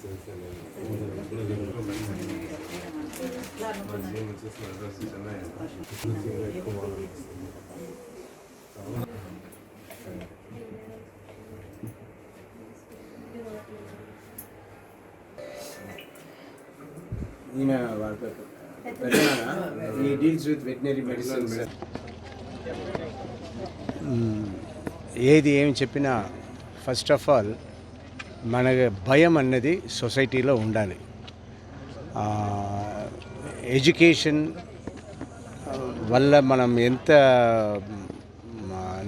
He deals with veterinary medicine. ఏది ఏమి చెప్పినా ఫస్ట్ ఆఫ్ ఆల్ మన భయం అన్నది సొసైటీలో ఉండాలి. ఎడ్యుకేషన్ వల్ల మనం ఎంత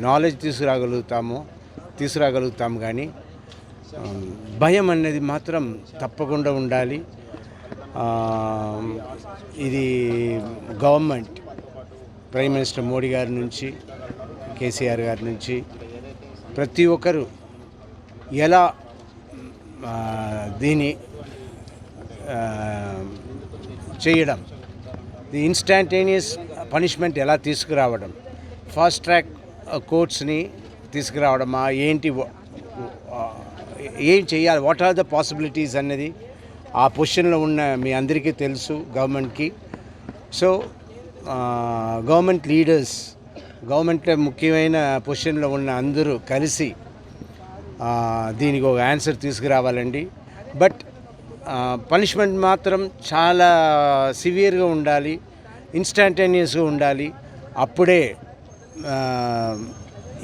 నాలెడ్జ్ తీసుకురాగలుగుతాం కానీ భయం అన్నది మాత్రం తప్పకుండా ఉండాలి. ఇది గవర్నమెంట్ ప్రైమ్ మినిస్టర్ మోడీ గారి నుంచి కేసీఆర్ గారి నుంచి ప్రతి ఒక్కరు ఎలా దీన్ని చేయడం, ది ఇన్స్టాంటేనియస్ పనిష్మెంట్ ఎలా తీసుకురావడం, ఫాస్ట్ ట్రాక్ కోర్ట్స్ని తీసుకురావడమా ఏంటి, ఏం చేయాలి, వాట్ ఆర్ ద పాసిబిలిటీస్ అన్నది ఆ పొజిషన్లో ఉన్న మీ అందరికీ తెలుసు గవర్నమెంట్కి. సో గవర్నమెంట్ లీడర్స్, గవర్నమెంట్లో ముఖ్యమైన పొజిషన్లో ఉన్న అందరూ కలిసి దీనికి ఒక ఆన్సర్ తీసుకురావాలండి. బట్ పనిష్మెంట్ మాత్రం చాలా సివియర్గా ఉండాలి, ఇన్స్టాంటేనియస్గా ఉండాలి. అప్పుడే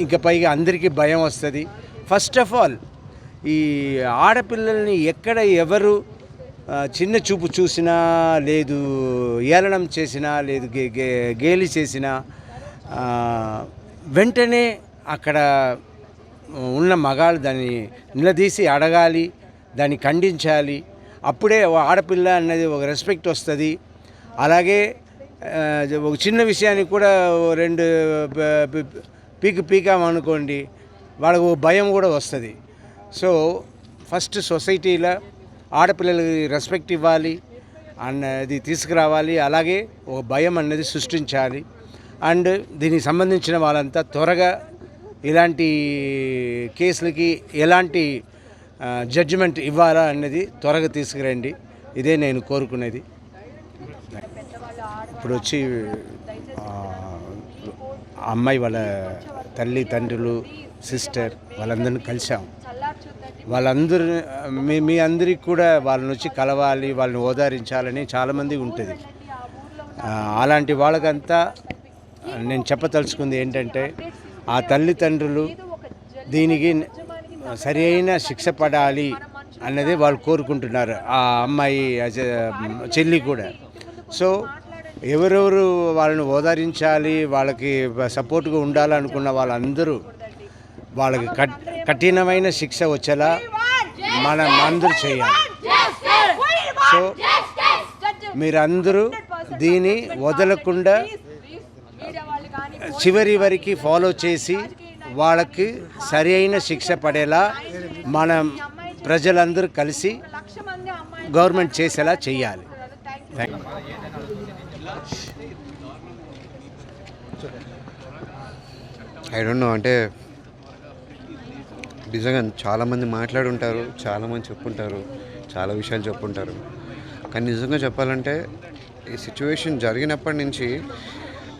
ఇంకా పైగా అందరికీ భయం వస్తుంది. ఫస్ట్ ఆఫ్ ఆల్ ఈ ఆడపిల్లల్ని ఎక్కడ ఎవరు చిన్న చూపు చూసినా, లేదు ఏలనం చేసినా, లేదు గేలి చేసినా వెంటనే అక్కడ ఉన్న మగాళ్ళు దాన్ని నిలదీసి అడగాలి, దాన్ని ఖండించాలి. అప్పుడే ఆడపిల్ల అన్నది ఒక రెస్పెక్ట్ వస్తుంది. అలాగే ఒక చిన్న విషయానికి కూడా రెండు పీకామనుకోండి, వాళ్ళకు భయం కూడా వస్తుంది. సో ఫస్ట్ సొసైటీలో ఆడపిల్లలకి రెస్పెక్ట్ ఇవ్వాలి అన్నది తీసుకురావాలి. అలాగే ఒక భయం అన్నది సృష్టించాలి. అండ్ దీనికి సంబంధించిన వాళ్ళంతా త్వరగా ఇలాంటి కేసులకి ఎలాంటి జడ్జిమెంట్ ఇవ్వాలా అన్నది త్వరగా తీసుకురండి. ఇదే నేను కోరుకునేది. ఇప్పుడు వచ్చి అమ్మాయి వాళ్ళ తల్లి తండ్రులు, సిస్టర్ వాళ్ళందరినీ కలిసాం. వాళ్ళందరూ మీ అందరికి కూడా వాళ్ళని వచ్చి కలవాలి, వాళ్ళని ఓదారించాలని చాలామంది ఉంటుంది. అలాంటి వాళ్ళకంతా నేను చెప్పదలుచుకుంది ఏంటంటే, ఆ తల్లిదండ్రులు దీనికి సరి అయిన శిక్ష పడాలి అన్నదే వాళ్ళు కోరుకుంటున్నారు, ఆ అమ్మాయి చెల్లి కూడా. సో ఎవరెవరు వాళ్ళని ఓదారించాలి, వాళ్ళకి సపోర్ట్గా ఉండాలనుకున్న వాళ్ళందరూ వాళ్ళకి కఠినమైన శిక్ష వచ్చేలా మనం అందరూ చేయాలి. సో మీరందరూ దీన్ని వదలకుండా చివరి వరకు ఫాలో చేసి వాళ్ళకి సరి అయిన శిక్ష పడేలా మనం ప్రజలందరూ కలిసి గవర్నమెంట్ చేసేలా చేయాలి. ఐ డోంట్ నో, అంటే నిజంగా చాలామంది మాట్లాడుంటారు, చాలామంది చెప్పుంటారు, చాలా విషయాలు చెప్పుంటారు. కానీ నిజంగా చెప్పాలంటే ఈ సిచ్యువేషన్ జరిగినప్పటి నుంచి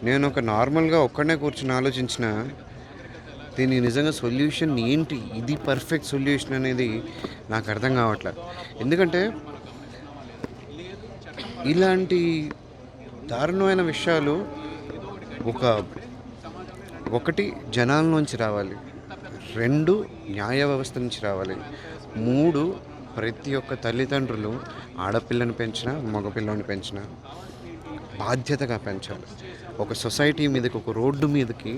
నేను ఒక నార్మల్గా ఒక్కడనే కూర్చొని ఆలోచించిన దీనికి నిజంగా సొల్యూషన్ ఏంటి, ఇది పర్ఫెక్ట్ సొల్యూషన్ అనేది నాకు అర్థం కావట్లేదు. ఎందుకంటే ఇలాంటి దారుణమైన విషయాలు ఒకటి జనాల నుంచి రావాలి, 2 న్యాయ వ్యవస్థ నుంచి రావాలి, 3 ప్రతి ఒక్క తల్లిదండ్రులు ఆడపిల్లని పెంచినా మగపిల్లని పెంచినా బాధ్యతగా పెంచాలి. ఒక సొసైటీ మీదకి, ఒక రోడ్డు మీదకి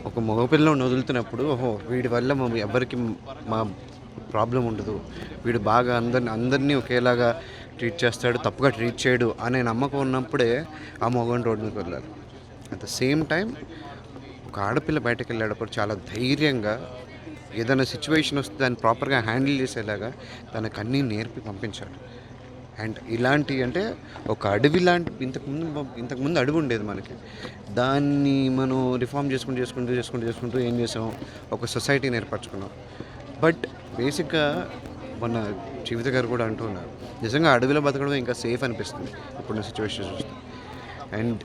ఒక మగపిల్లని వదులుతున్నప్పుడు, వీడి వల్ల ఎవరికి మా ప్రాబ్లం ఉండదు, వీడు బాగా అందరినీ ఒకేలాగా ట్రీట్ చేస్తాడు, తప్పుగా ట్రీట్ చేయడు అనే నమ్మకం ఉన్నప్పుడే ఆ మగవాడిని రోడ్డు మీదకి వెళ్ళాలి. అట్ ద సేమ్ టైం ఒక ఆడపిల్ల బయటకు వెళ్ళేటప్పుడు చాలా ధైర్యంగా ఏదైనా సిచ్యువేషన్ వస్తే దాన్ని ప్రాపర్గా హ్యాండిల్ చేసేలాగా తనకు అన్నీ నేర్పి పంపించాలి. అండ్ ఇలాంటి అంటే ఒక అడవి లాంటి ఇంతకుముందు అడవి ఉండేది మనకి, దాన్ని మనం రిఫార్మ్ చేసుకుంటూ ఏం చేసాం, ఒక సొసైటీని ఏర్పరచుకున్నాం. బట్ బేసిక్గా మొన్న జీవిత గారు కూడా అంటూ ఉన్నారు, నిజంగా అడవిలో బతకడం ఇంకా సేఫ్ అనిపిస్తుంది ఇప్పుడున్న సిచ్యువేషన్ చూస్తే. అండ్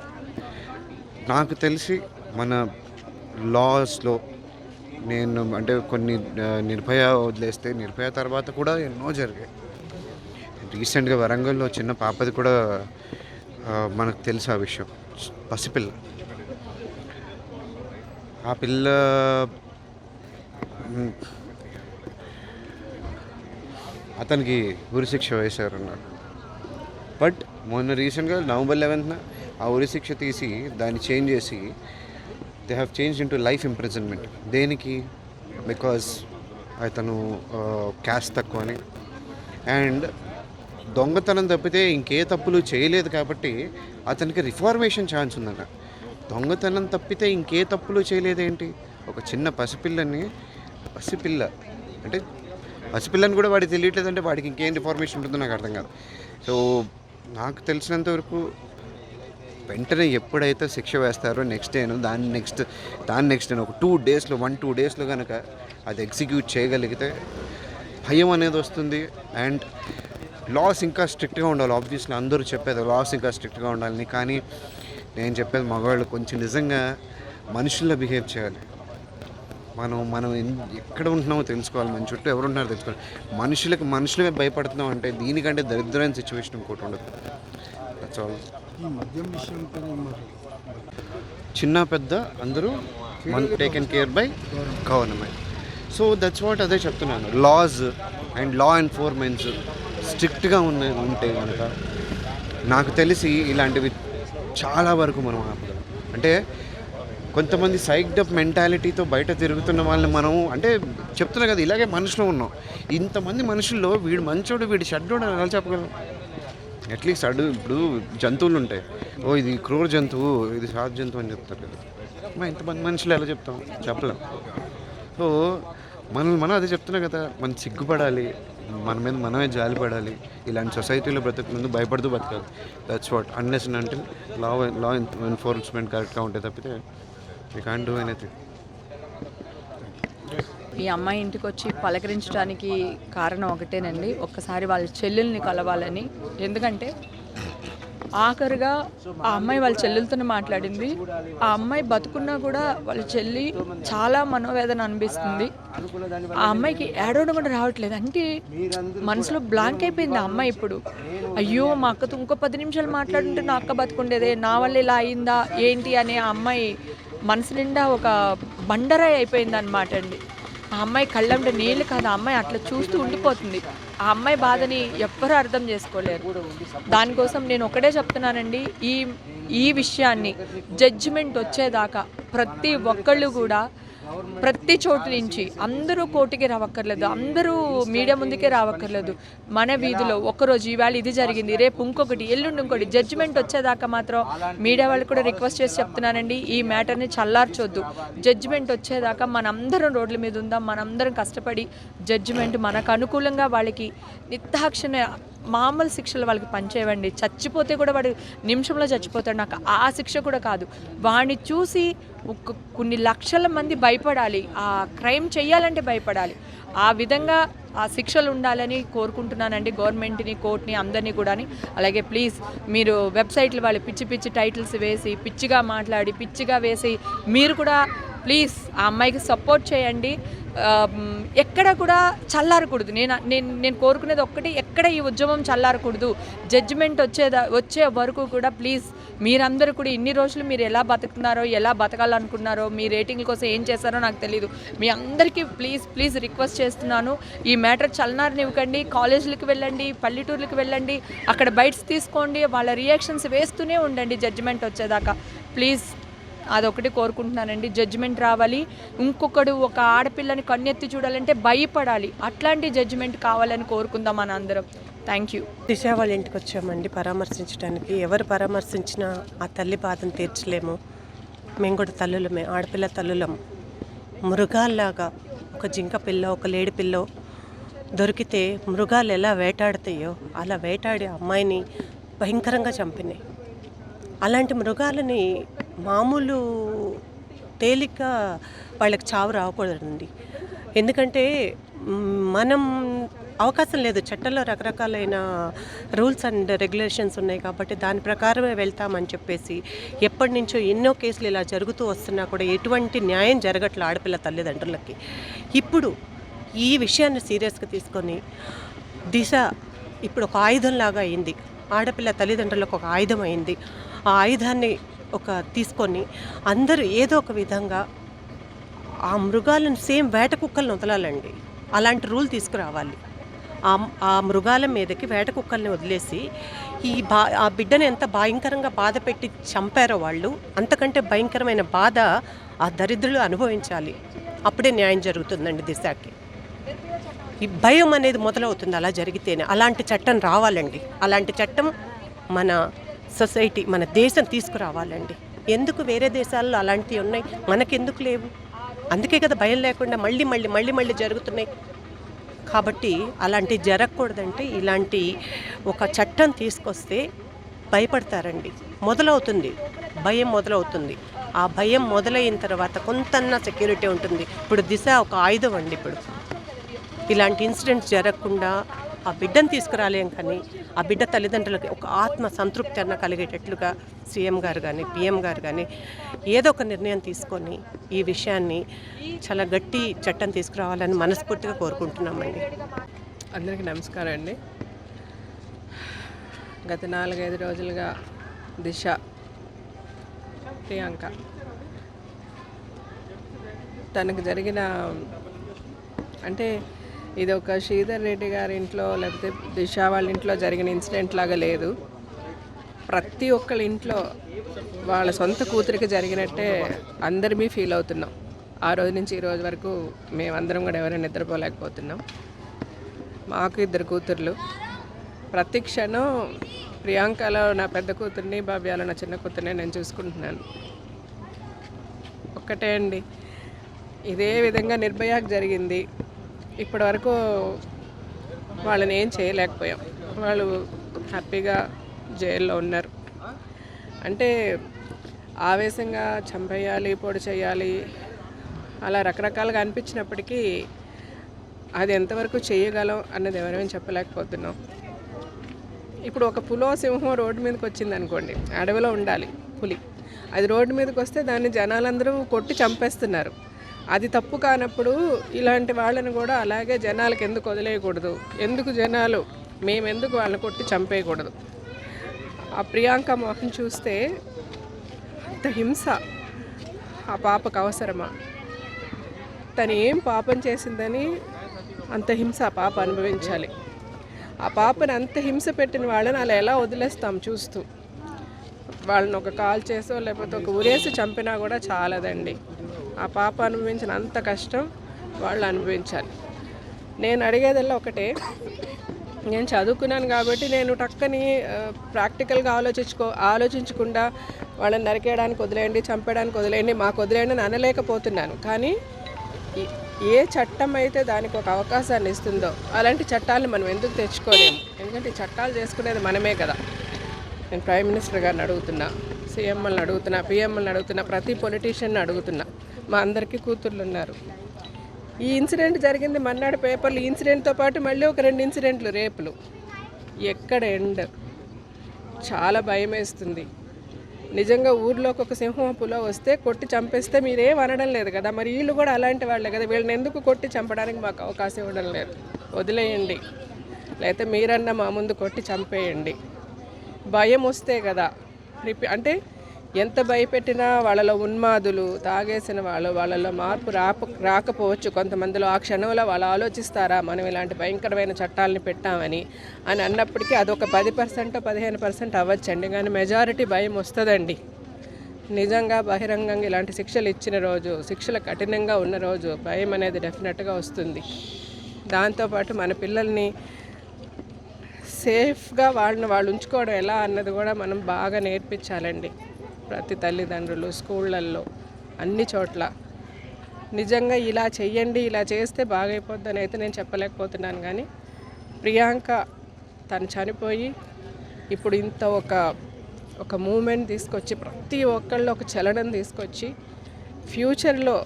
నాకు తెలిసి మన లాస్లో నేను అంటే కొన్ని నిర్భయ వదిలేస్తే నిర్భయ తర్వాత కూడా ఎన్నో జరిగాయి. రీసెంట్గా వరంగల్లో చిన్న పాపది కూడా మనకు తెలుసు ఆ విషయం. పసిపిల్ల, ఆ పిల్ల అతనికి ఉరిశిక్ష వేశారన్నారు. బట్ మొన్న రీసెంట్గా November 11th ఆ ఉరిశిక్ష తీసి దాన్ని చేంజ్ చేసి they have change into life imprisonment. దేనికి? బికాజ్ అతను క్యాస్ట్ తక్కువ అని అండ్ దొంగతనం తప్పితే ఇంకే తప్పులు చేయలేదు కాబట్టి అతనికి రిఫార్మేషన్ ఛాన్స్ ఉందన్న. దొంగతనం తప్పితే ఇంకే తప్పులు చేయలేదేంటి? ఒక చిన్న పసిపిల్ల అంటే పసిపిల్లని కూడా వాడికి తెలియట్లేదంటే వాడికి ఇంకేం రిఫార్మేషన్ ఉంటుందో నాకు అర్థం కాదు. సో నాకు తెలిసినంత వరకు వెంటనే ఎప్పుడైతే శిక్ష వేస్తారో నెక్స్ట్ డేను దాని నెక్స్ట్ ఒక 1-2 డేస్లో కనుక అది ఎగ్జిక్యూట్ చేయగలిగితే భయం అనేది వస్తుంది. అండ్ లాస్ ఇంకా స్ట్రిక్ట్గా ఉండాలి. ఆబ్వియస్లీ అందరూ చెప్పేది లాస్ ఇంకా స్ట్రిక్ట్గా ఉండాలని, కానీ నేను చెప్పేది మగవాళ్ళు కొంచెం నిజంగా మనుషుల్లో బిహేవ్ చేయాలి. మనం ఎక్కడ ఉంటున్నామో తెలుసుకోవాలి, మన చుట్టూ ఎవరు ఉంటున్నారో తెలుసుకోవాలి. మనుషులమే భయపడుతున్నాం అంటే దీనికంటే దరిద్రమైన సిచ్యువేషన్ ఇంకోటి ఉండదు. That's all. చిన్న పెద్ద అందరూ taken care bye government. So that's what అదే చెప్తున్నాను. లాస్ అండ్ లా ఎన్ఫోర్స్మెంట్స్ స్ట్రిక్ట్గా ఉంటే కనుక నాకు తెలిసి ఇలాంటివి చాలా వరకు మనం ఆపగలం. అంటే కొంతమంది సైక్డ్ అప్ మెంటాలిటీతో బయట తిరుగుతున్న వాళ్ళని మనం అంటే చెప్తున్నా కదా, ఇలాగే మనుషులు ఉన్నాం. ఇంతమంది మనుషుల్లో వీడు మంచోడు వీడు చెడ్డోడు అని ఎలా చెప్పగలం? అట్లీస్ట్ ఇప్పుడు జంతువులు ఉంటాయి, ఇది క్రూర జంతువు ఇది సాధు జంతువు అని చెప్తారు కదా. ఇంతమంది మనుషులు ఎలా చెప్తాం? చెప్పలేం. సో మనం అదే చెప్తున్నా కదా, మనం సిగ్గుపడాలి, మన మీద మనమే జాలిపడాలి. ఇలాంటి సొసైటీలో బ్రతక ముందు భయపడుతూ బతకాలి. That's what. అన్లెస్ అంటే లా ఎన్ఫోర్స్మెంట్ కరెక్ట్గా ఉంటే తప్పితే యూ కాంట్ డూ ఎనీథింగ్. ఈ అమ్మాయి ఇంటికి వచ్చి పలకరించడానికి కారణం ఒకటేనండి, ఒక్కసారి వాళ్ళ చెల్లెల్ని కలవాలని. ఎందుకంటే ఆఖరుగా ఆ అమ్మాయి వాళ్ళ చెల్లెలతోనే మాట్లాడింది. ఆ అమ్మాయి బతుకున్నా కూడా వాళ్ళ చెల్లి చాలా మనోవేదన అనిపిస్తుంది. ఆ అమ్మాయికి ఏడవడం కూడా రావట్లేదు. అంటే మనసులో బ్లాంక్ అయిపోయింది ఆ అమ్మాయి. ఇప్పుడు అయ్యో మా అక్కతో ఇంకో 10 నిమిషాలు మాట్లాడుంటే నా అక్క బతుకుండేదే, నా వల్ల ఇలా అయిందా ఏంటి అనే ఆ అమ్మాయి మనసు నిండా ఒక బండరాయి అయిపోయింది అనమాట అండి. ఆ అమ్మాయి కళ్ళంటే నీళ్ళు కాదు, ఆ అమ్మాయి అట్లా చూస్తూ ఉండిపోతుంది. ఆ అమ్మాయి బాధని ఎవ్వరూ అర్థం చేసుకోలేరు. దానికోసం నేను ఒకటే చెప్తున్నానండి, ఈ విషయాన్ని జడ్జిమెంట్ వచ్చేదాకా ప్రతి ఒక్కళ్ళు కూడా ప్రతి చోటు నుంచి అందరూ కోర్టుకి రావక్కర్లేదు, అందరూ మీడియా ముందుకే రావక్కర్లేదు. మన వీధిలో ఒక్కరోజు ఈవేళ ఇది జరిగింది, రేపు ఇంకొకటి, ఎల్లుండి ఇంకోటి, జడ్జిమెంట్ వచ్చేదాకా మాత్రం మీడియా వాళ్ళు కూడా రిక్వెస్ట్ చేసి చెప్తున్నానండి, ఈ మ్యాటర్ని చల్లార్చొద్దు. జడ్జిమెంట్ వచ్చేదాకా మనందరం రోడ్ల మీద ఉందాం, మనందరం కష్టపడి జడ్జిమెంట్ మనకు అనుకూలంగా వాళ్ళకి నిర్దాక్షిణ మామూలు శిక్షలు వాళ్ళకి పనిచేయండి. చచ్చిపోతే కూడా వాడు నిమిషంలో చచ్చిపోతాడు. నాకు ఆ శిక్ష కూడా కాదు, వాడిని చూసి కొన్ని లక్షల మంది భయపడాలి, ఆ క్రైమ్ చేయాలంటే భయపడాలి. ఆ విధంగా ఆ శిక్షలు ఉండాలని కోరుకుంటున్నానండి గవర్నమెంట్ని, కోర్టుని, అందరినీ కూడా. అలాగే ప్లీజ్ మీరు వెబ్సైట్లు వాళ్ళు పిచ్చి టైటిల్స్ వేసి పిచ్చిగా మాట్లాడి పిచ్చిగా వేసి మీరు కూడా ప్లీజ్ ఆ అమ్మాయికి సపోర్ట్ చేయండి. ఎక్కడ కూడా చల్లారకూడదు. నేను కోరుకునేది ఒక్కటి, ఎక్కడ ఈ ఉద్యమం చల్లారకూడదు. జడ్జిమెంట్ వచ్చే వరకు కూడా ప్లీజ్ మీరందరూ కూడా ఇన్ని రోజులు మీరు ఎలా బతుకుతున్నారో, ఎలా బతకాలనుకున్నారో, మీ రేటింగ్ల కోసం ఏం చేశారో నాకు తెలియదు. మీ అందరికీ ప్లీజ్ రిక్వెస్ట్ చేస్తున్నాను, ఈ మ్యాటర్ చలనారనివ్వకండి. కాలేజీలకు వెళ్ళండి, పల్లెటూర్లకు వెళ్ళండి, అక్కడ బైట్స్ తీసుకోండి, వాళ్ళ రియాక్షన్స్ వేస్తూనే ఉండండి జడ్జిమెంట్ వచ్చేదాకా. ప్లీజ్ అదొకటి కోరుకుంటున్నానండి. జడ్జిమెంట్ రావాలి. ఇంకొకడు ఒక ఆడపిల్లని కన్నెత్తి చూడాలంటే భయపడాలి. అట్లాంటి జడ్జిమెంట్ కావాలని కోరుకుందాం మన అందరం. Thank you. దిశ వాళ్ళ ఇంటికి వచ్చామండి పరామర్శించడానికి. ఎవరు పరామర్శించినా ఆ తల్లి బాధను తీర్చలేము. మేము కూడా తల్లులమే, ఆడపిల్ల తల్లులం. మృగాల్లాగా ఒక జింక పిల్ల, ఒక లేడి పిల్ల దొరికితే మృగాలు ఎలా వేటాడతాయో అలా వేటాడి అమ్మాయిని భయంకరంగా చంపినాయి. అలాంటి మృగాలని మామూలు తేలిక వాళ్ళకి చావు రాకూడదండి. ఎందుకంటే మనం అవకాశం లేదు. చట్టంలో రకరకాలైన రూల్స్ అండ్ రెగ్యులేషన్స్ ఉన్నాయి కాబట్టి దాని ప్రకారమే వెళ్తామని చెప్పేసి ఎప్పటి నుంచో ఎన్నో కేసులు ఇలా జరుగుతూ వస్తున్నా కూడా ఎటువంటి న్యాయం జరగట్లే ఆడపిల్ల తల్లిదండ్రులకి. ఇప్పుడు ఈ విషయాన్ని సీరియస్గా తీసుకొని దిశ ఇప్పుడు ఒక ఆయుధంలాగా అయింది. ఆడపిల్ల తల్లిదండ్రులకు ఒక ఆయుధం అయింది. ఆ ఆయుధాన్ని తీసుకొని అందరూ ఏదో ఒక విధంగా ఆ మృగాలను సేమ్ వేట కుక్కలను వదలాలండి. అలాంటి రూల్ తీసుకురావాలి. ఆ మృగాల మీదకి వేట కుక్కల్ని వదిలేసి ఆ బిడ్డను ఎంత భయంకరంగా బాధ పెట్టి చంపారో వాళ్ళు, అంతకంటే భయంకరమైన బాధ ఆ దరిద్రులు అనుభవించాలి. అప్పుడే న్యాయం జరుగుతుందండి దిశకి. ఈ భయం అనేది మొదలవుతుంది అలా జరిగితేనే. అలాంటి చట్టం రావాలండి. అలాంటి చట్టం మన సొసైటీ, మన దేశం తీసుకురావాలండి. ఎందుకు వేరే దేశాల్లో అలాంటివి ఉన్నాయి, మనకెందుకు లేవు? అందుకే కదా భయం లేకుండా మళ్ళీ జరుగుతున్నాయి. కాబట్టి అలాంటివి జరగకూడదంటే ఇలాంటి ఒక చట్టం తీసుకొస్తే భయపడతారండి. భయం మొదలవుతుంది. ఆ భయం మొదలైన తర్వాత కొంతన్నా సెక్యూరిటీ ఉంటుంది. ఇప్పుడు దిశ ఒక ఆయుధం అండి. ఇప్పుడు ఇలాంటి ఇన్సిడెంట్స్ జరగకుండా ఆ బిడ్డను తీసుకురాలేం, కానీ ఆ బిడ్డ తల్లిదండ్రులకి ఒక ఆత్మ సంతృప్తి అన్న కలిగేటట్లుగా సీఎం గారు కానీ పిఎం గారు కానీ ఏదో ఒక నిర్ణయం తీసుకొని ఈ విషయాన్ని చాలా గట్టి చట్టం తీసుకురావాలని మనస్ఫూర్తిగా కోరుకుంటున్నామండి. అందరికీ నమస్కారం అండి. గత 4-5 రోజులుగా దిశ, ప్రియాంక తనకు జరిగిన అంటే ఇది ఒక శ్రీధర్ రెడ్డి గారి ఇంట్లో లేకపోతే దిశ వాళ్ళ ఇంట్లో జరిగిన ఇన్సిడెంట్ లాగా లేదు. ప్రతి ఒక్కళ్ళ ఇంట్లో వాళ్ళ సొంత కూతురికి జరిగినట్టే అందరిమీ ఫీల్ అవుతున్నాం. ఆ రోజు నుంచి ఈ రోజు వరకు మేమందరం కూడా ఎవరైనా నిద్రపోలేకపోతున్నాం. మాకు 2 కూతుర్లు. ప్రతి క్షణం ప్రియాంకలో నా పెద్ద కూతుర్ని, భవ్యాలో నా చిన్న కూతుర్ని నేను చూసుకుంటున్నాను. ఒక్కటే అండి, ఇదే విధంగా నిర్భయాకు జరిగింది. ఇప్పటి వరకు వాళ్ళని ఏం చేయలేకపోయాం. వాళ్ళు హ్యాపీగా జైల్లో ఉన్నారు. అంటే ఆవేశంగా చంపేయాలి, పొడి చేయాలి అలా రకరకాలుగా అనిపించినప్పటికీ అది ఎంతవరకు చేయగలం అన్నది ఎవరేమీ చెప్పలేకపోతున్నాం. ఇప్పుడు ఒక పులో సింహం రోడ్డు మీదకి వచ్చింది అనుకోండి, అడవిలో ఉండాలి పులి. అది రోడ్డు మీదకి వస్తే దాన్ని జనాలందరూ కొట్టి చంపేస్తున్నారు. అది తప్పు కానప్పుడు ఇలాంటి వాళ్ళని కూడా అలాగే జనాలకు ఎందుకు వదిలేయకూడదు? ఎందుకు జనాలు మేమెందుకు వాళ్ళని కొట్టి చంపేయకూడదు? ఆ ప్రియాంక మొహం చూస్తే అంత హింస ఆ పాపకు అవసరమా? తను ఏం పాపం చేసిందని అంత హింస ఆ పాప అనుభవించాలి? ఆ పాపని అంత హింస పెట్టిన వాళ్ళని అలా ఎలా వదిలేస్తాం చూస్తూ? వాళ్ళని ఒక కాల్ చేసో లేకపోతే ఒక ఉరేసి చంపినా కూడా చాలదండి. ఆ పాప అనుభవించిన అంత కష్టం వాళ్ళు అనుభవించాలి. నేను అడిగేదల్లా ఒకటే, నేను చదువుకున్నాను కాబట్టి నేను టక్కని ప్రాక్టికల్గా ఆలోచించకుండా వాళ్ళని నరికేయడానికి వదిలేయండి, చంపేయడానికి వదిలేయండి, మాకు వదిలేయండి అని అనలేకపోతున్నాను. కానీ ఏ చట్టం అయితే దానికి ఒక అవకాశాన్ని ఇస్తుందో అలాంటి చట్టాలను మనం ఎందుకు తెచ్చుకోలేము? ఎందుకంటే ఈ చట్టాలు చేసుకునేది మనమే కదా. నేను ప్రైమ్ మినిస్టర్ గారిని అడుగుతున్నా, సీఎంఎల్ని అడుగుతున్నా, పిఎంఎల్ని అడుగుతున్నా, ప్రతి పొలిటీషియన్ని అడుగుతున్నా. మా అందరికీ కూతుర్లు ఉన్నారు. ఈ ఇన్సిడెంట్ జరిగింది మన్నాడు పేపర్లు. ఈ ఇన్సిడెంట్తో పాటు మళ్ళీ ఒక 2 ఇన్సిడెంట్లు, రేపులు. ఎక్కడ ఎండ్? చాలా భయం వేస్తుంది నిజంగా. ఊర్లోకి ఒక సింహం పులో వస్తే కొట్టి చంపేస్తే మీరేం అనడం లేదు కదా, మరి వీళ్ళు కూడా అలాంటి వాళ్ళే కదా. వీళ్ళని ఎందుకు కొట్టి చంపడానికి మాకు అవకాశం ఇవ్వడం లేదు? వదిలేయండి, లేకపోతే మీరన్నా మా ముందు కొట్టి చంపేయండి. భయం వస్తే కదా అంటే ఎంత భయపెట్టినా వాళ్ళలో ఉన్మాదులు, తాగేసిన వాళ్ళలో మార్పు రాకపోవచ్చు. కొంతమందిలో ఆ క్షణంలో వాళ్ళు ఆలోచిస్తారా మనం ఇలాంటి భయంకరమైన చట్టాలని పెట్టామని అని అన్నప్పటికీ అదొక 10% 15% అవ్వచ్చండి. కానీ మెజారిటీ భయం వస్తుందండి. నిజంగా బహిరంగంగా ఇలాంటి శిక్షలు ఇచ్చిన రోజు, శిక్షలు కఠినంగా ఉన్న రోజు భయం అనేది డెఫినెట్గా వస్తుంది. దాంతోపాటు మన పిల్లల్ని సేఫ్గా వాళ్ళు ఉంచుకోవడం ఎలా అన్నది కూడా మనం బాగా నేర్పించాలండి. ప్రతి తల్లిదండ్రులు, స్కూళ్ళల్లో, అన్ని చోట్ల. నిజంగా ఇలా చెయ్యండి, ఇలా చేస్తే బాగైపోద్దని అయితే నేను చెప్పలేకపోతున్నాను. కానీ ప్రియాంక తను చనిపోయి ఇప్పుడు ఇంత ఒక మూమెంట్ తీసుకొచ్చి, ప్రతి ఒక్కళ్ళు ఒక చలనం తీసుకొచ్చి, ఫ్యూచర్లో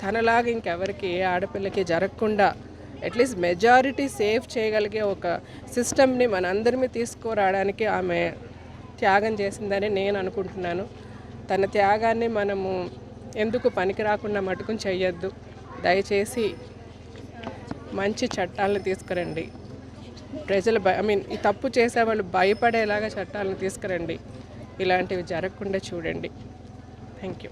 తనలాగా ఇంకెవరికి ఏ ఆడపిల్లకి జరగకుండా అట్లీస్ట్ మెజారిటీ సేవ్ చేయగలిగే ఒక సిస్టమ్ని మనందరినీ తీసుకురావడానికి ఆమె త్యాగం చేసిందని నేను అనుకుంటున్నాను. తన త్యాగాన్ని మనము ఎందుకు పనికి రాకుండా మటుకుని చెయ్యొద్దు. దయచేసి మంచి చట్టాలను తీసుకురండి. ప్రజలు ఈ తప్పు చేసేవాళ్ళు భయపడేలాగా చట్టాలను తీసుకురండి. ఇలాంటివి జరగకుండా చూడండి. Thank you.